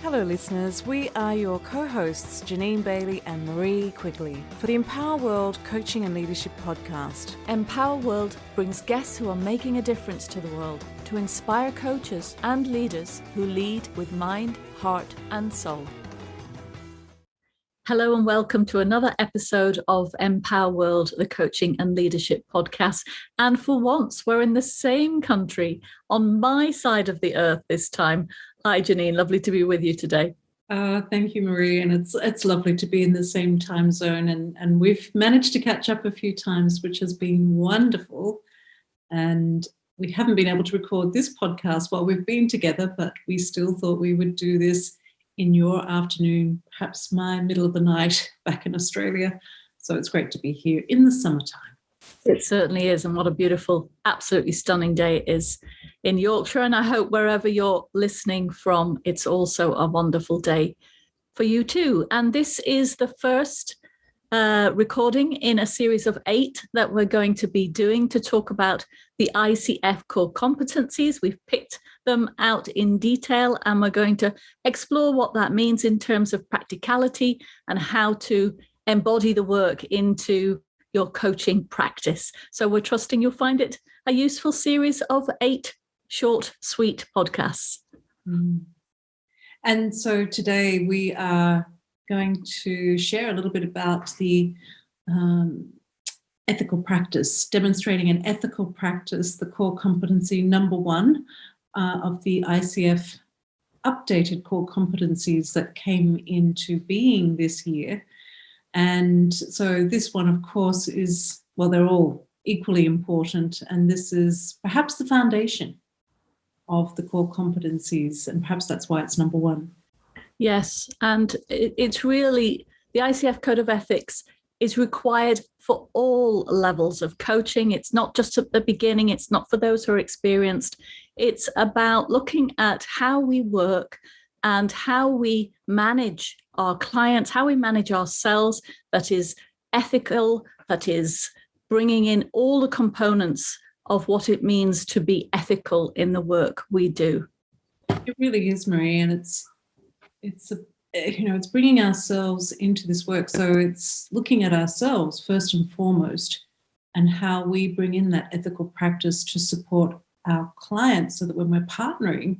Hello listeners, we are your co-hosts Jeanine Bailey and Marie Quigley for the Empower World Coaching and Leadership Podcast. Empower World brings guests who are making a difference to the world to inspire coaches and leaders who lead with mind, heart and soul. Hello and welcome to another episode of Empower World, the Coaching and Leadership Podcast. And for once, we're in the same country on my side of the earth this time. Hi, Jeanine. Lovely to be with you today. Thank you, Marie. And it's lovely to be in the same time zone. And we've managed to catch up a few times, which has been wonderful. And we haven't been able to record this podcast while we've been together, but we still thought we would do this in your afternoon, perhaps my middle of the night back in Australia. So it's great to be here in the summertime. It certainly is. And what a beautiful, absolutely stunning day it is in Yorkshire. And I hope wherever you're listening from, it's also a wonderful day for you too. And this is the first recording in a series of 8 that we're going to be doing to talk about the ICF core competencies. We've picked them out in detail and we're going to explore what that means in terms of practicality and how to embody the work into your coaching practice. So we're trusting you'll find it a useful series of 8 short, sweet podcasts. And so today we are going to share a little bit about the ethical practice, demonstrating an ethical practice, the core competency number 1 of the ICF updated core competencies that came into being this year. And so this one, of course, is, well, they're all equally important. And this is perhaps the foundation of the core competencies. And perhaps that's why it's number 1. Yes, and it's really, the ICF Code of Ethics is required for all levels of coaching. It's not just at the beginning, it's not for those who are experienced. It's about looking at how we work and how we manage our clients, how we manage ourselves, that is ethical, that is bringing in all the components of what it means to be ethical in the work we do. It really is, Marie, and it's bringing ourselves into this work. So it's looking at ourselves first and foremost and how we bring in that ethical practice to support our clients so that when we're partnering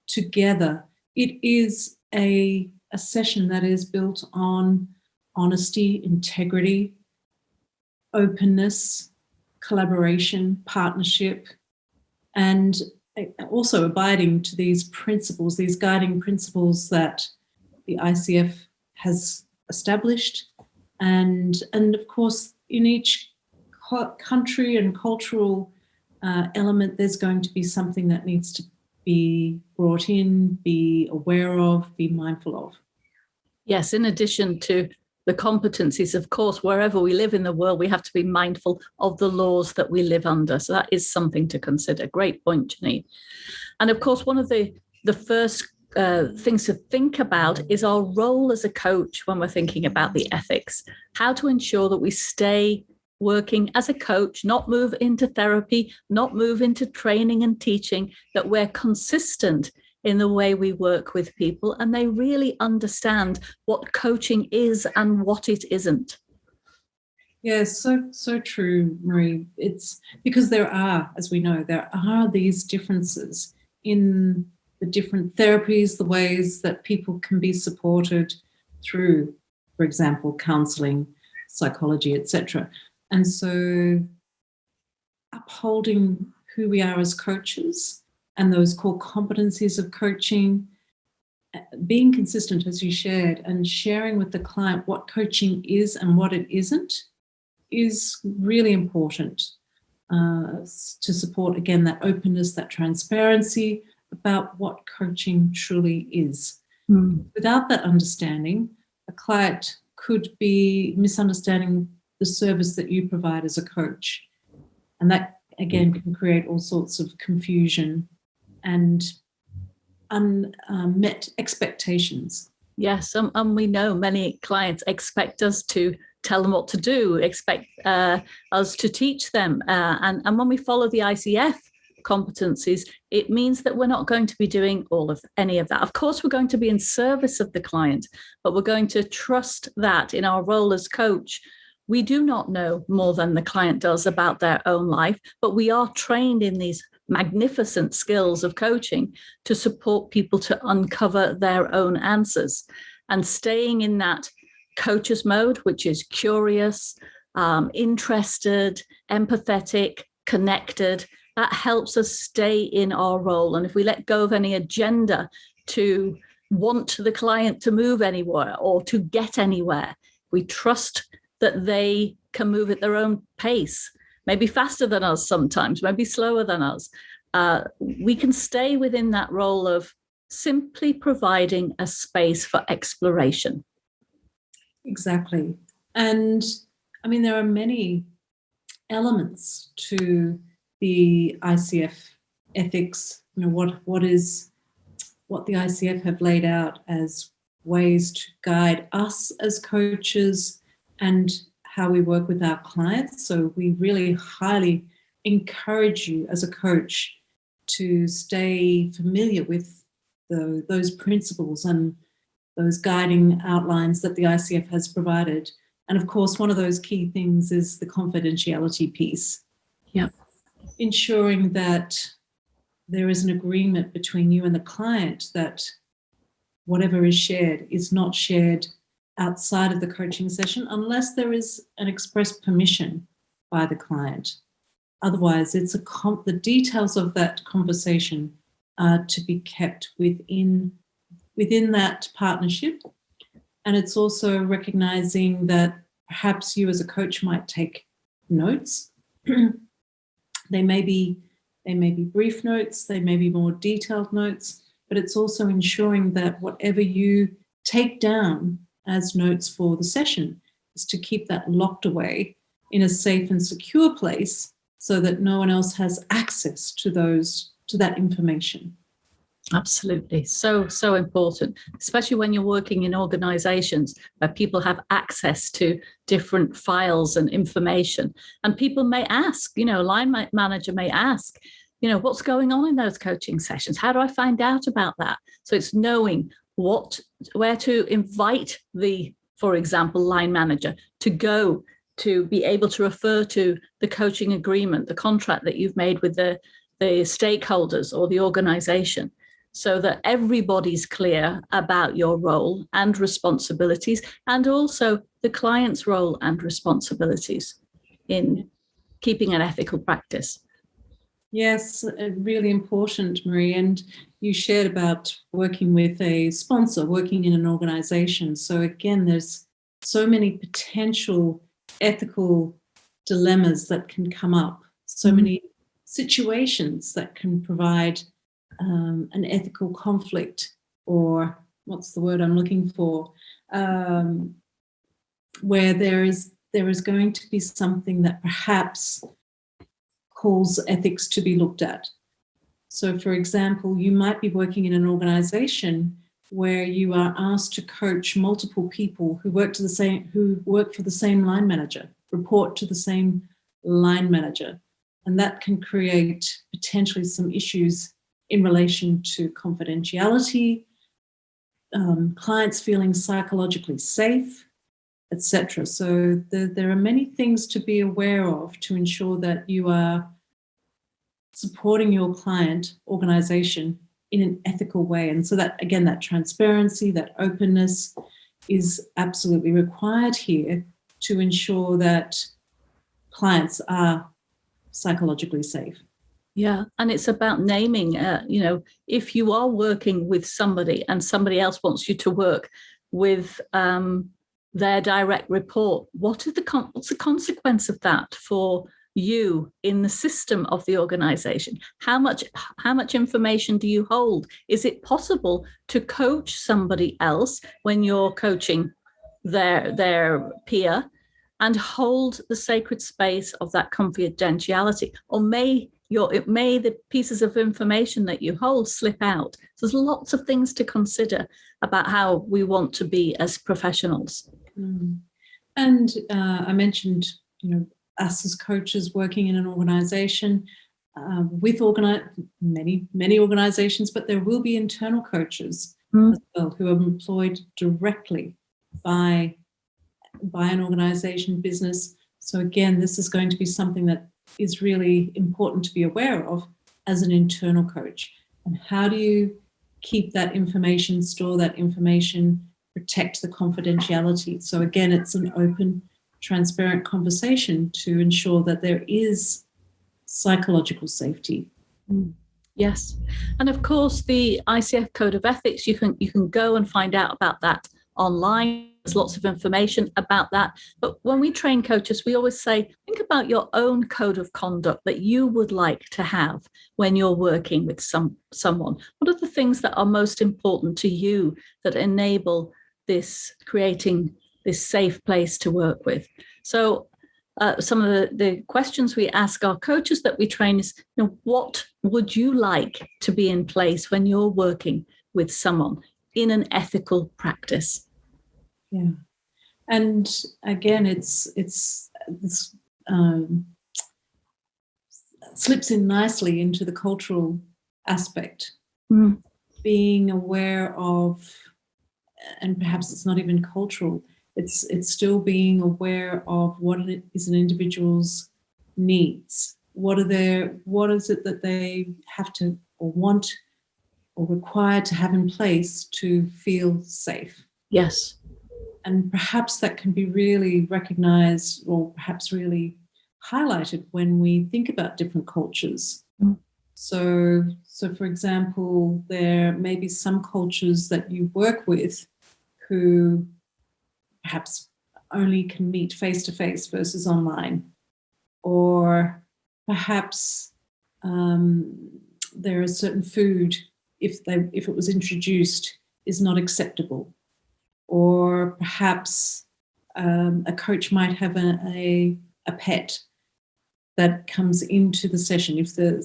together, it is a session that is built on honesty, integrity, openness, collaboration, partnership, and also abiding to these principles, these guiding principles that the ICF has established. And of course, in each country and cultural element, there's going to be something that needs to be brought in, be aware of, be mindful of. Yes, in addition to the competencies, of course, wherever we live in the world, we have to be mindful of the laws that we live under. So that is something to consider. Great point, Jeanine. And of course, one of the first things to think about is our role as a coach when we're thinking about the ethics, how to ensure that we stay working as a coach, not move into therapy, not move into training and teaching, that we're consistent in the way we work with people and they really understand what coaching is and what it isn't. Yes, so true, Marie. It's because there are, as we know, there are these differences in the different therapies, the ways that people can be supported through, for example, counseling, psychology, etc. And so upholding who we are as coaches and those core competencies of coaching, being consistent, as you shared, and sharing with the client what coaching is and what it isn't, is really important to support, again, that openness, that transparency about what coaching truly is. Without that understanding, a client could be misunderstanding the service that you provide as a coach. And that, again, can create all sorts of confusion and unmet expectations. Yes, and we know many clients expect us to tell them what to do, expect us to teach them. And when we follow the ICF competencies, it means that we're not going to be doing any of that. Of course, we're going to be in service of the client, but we're going to trust that in our role as coach, we do not know more than the client does about their own life, but we are trained in these magnificent skills of coaching to support people to uncover their own answers. And staying in that coach's mode, which is curious, interested, empathetic, connected, that helps us stay in our role. And if we let go of any agenda to want the client to move anywhere or to get anywhere, we trust that they can move at their own pace, maybe faster than us sometimes, maybe slower than us. We can stay within that role of simply providing a space for exploration. Exactly. And I mean, there are many elements to the ICF ethics, what the ICF have laid out as ways to guide us as coaches and how we work with our clients. So we really highly encourage you as a coach to stay familiar with those principles and those guiding outlines that the ICF has provided. And of course, one of those key things is the confidentiality piece. Yeah. Ensuring that there is an agreement between you and the client that whatever is shared is not shared outside of the coaching session unless there is an express permission by the client. Otherwise, it's the details of that conversation are to be kept within that partnership. And it's also recognizing that perhaps you as a coach might take notes. They may be brief notes, they may be more detailed notes, but it's also ensuring that whatever you take down as notes for the session is to keep that locked away in a safe and secure place so that no one else has access to that information. Absolutely. So important, especially when you're working in organizations where people have access to different files and information. And people may ask, line manager may ask, what's going on in those coaching sessions? How do I find out about that? So it's knowing where to invite for example, line manager to go to be able to refer to the coaching agreement, the contract that you've made with the stakeholders or the organization, so that everybody's clear about your role and responsibilities, and also the client's role and responsibilities in keeping an ethical practice. Yes, really important, Marie. And you shared about working with a sponsor, working in an organization. So again, there's so many potential ethical dilemmas that can come up, so many situations that can provide an ethical conflict, or what's the word I'm looking for, where there is going to be something that perhaps calls ethics to be looked at. So, for example, you might be working in an organization where you are asked to coach multiple people who work for the same line manager, report to the same line manager, and that can create potentially some issues in relation to confidentiality, clients feeling psychologically safe, etc. So there are many things to be aware of to ensure that you are supporting your client organization in an ethical way. And so that, again, that transparency, that openness is absolutely required here to ensure that clients are psychologically safe. Yeah, and it's about naming, if you are working with somebody and somebody else wants you to work with their direct report, what's the consequence of that for you in the system of the organization? How much information do you hold? Is it possible to coach somebody else when you're coaching their peer and hold the sacred space of that confidentiality? Or may the pieces of information that you hold slip out? So there's lots of things to consider about how we want to be as professionals. And I mentioned, us as coaches working in an organization. with many organizations, but there will be internal coaches as well who are employed directly by an organization, business. So again, this is going to be something that is really important to be aware of as an internal coach. And how do you keep that information, store that information, protect the confidentiality? So again, it's an open, transparent conversation to ensure that there is psychological safety. Yes. And of course, the ICF Code of Ethics, you can go and find out about that online. There's lots of information about that. But when we train coaches, we always say, think about your own code of conduct that you would like to have when you're working with someone. What are the things that are most important to you that enable this, creating this safe place to work with? So some of the questions we ask our coaches that we train is, what would you like to be in place when you're working with someone in an ethical practice? Yeah. And again, it's slips in nicely into the cultural aspect. Being aware of, and perhaps it's not even cultural, it's still being aware of what is an individual's needs. What is it that they have to or want or require to have in place to feel safe? Yes. And perhaps that can be really recognized or perhaps really highlighted when we think about different cultures. So for example, there may be some cultures that you work with who perhaps only can meet face-to-face versus online. Or perhaps there is certain food, if it was introduced, is not acceptable. Or perhaps a coach might have a pet that comes into the session if the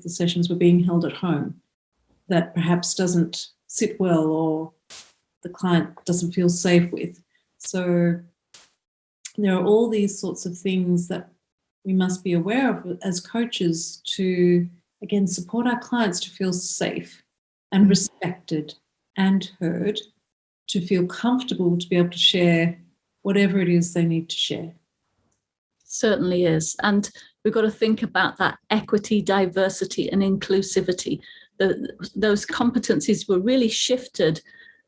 sessions were being held at home that perhaps doesn't sit well or the client doesn't feel safe with. So there are all these sorts of things that we must be aware of as coaches to, again, support our clients to feel safe and respected and heard, to feel comfortable to be able to share whatever it is they need to share. Certainly is. And we've got to think about that equity, diversity, and inclusivity. Those competencies were really shifted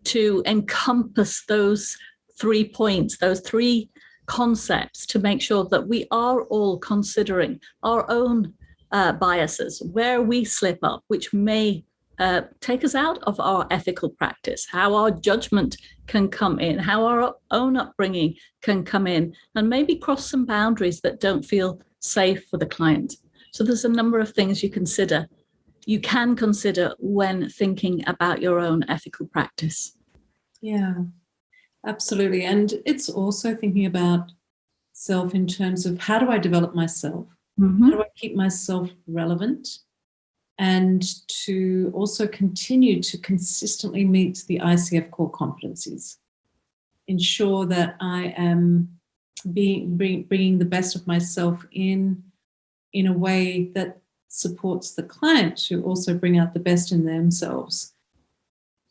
to encompass those 3 points, those 3 concepts, to make sure that we are all considering our own biases, where we slip up, which may take us out of our ethical practice, how our judgment can come in, how our own upbringing can come in, and maybe cross some boundaries that don't feel safe for the client. So there's a number of things you can consider when thinking about your own ethical practice. Yeah, absolutely. And it's also thinking about self in terms of, how do I develop myself? How do I keep myself relevant? And to also continue to consistently meet the ICF core competencies. Ensure that I am bringing the best of myself in a way that supports the client to also bring out the best in themselves.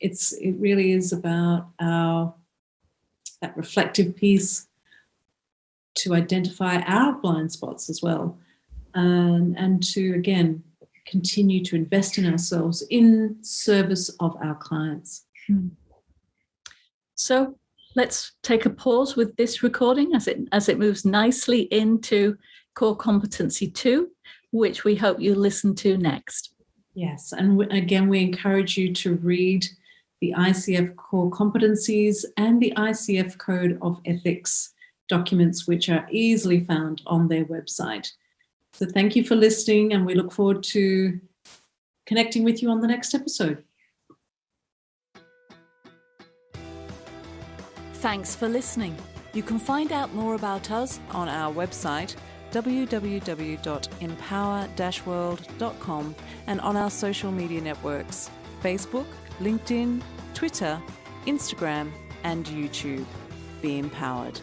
It really is about that reflective piece, to identify our blind spots as well, and to, again, continue to invest in ourselves in service of our clients. So let's take a pause with this recording as it moves nicely into Core Competency 2, which we hope you listen to next. Yes, and again, we encourage you to read the ICF Core Competencies and the ICF Code of Ethics documents, which are easily found on their website. So thank you for listening, and we look forward to connecting with you on the next episode. Thanks for listening. You can find out more about us on our website, www.empower-world.com, and on our social media networks, Facebook, LinkedIn, Twitter, Instagram, and YouTube. Be empowered.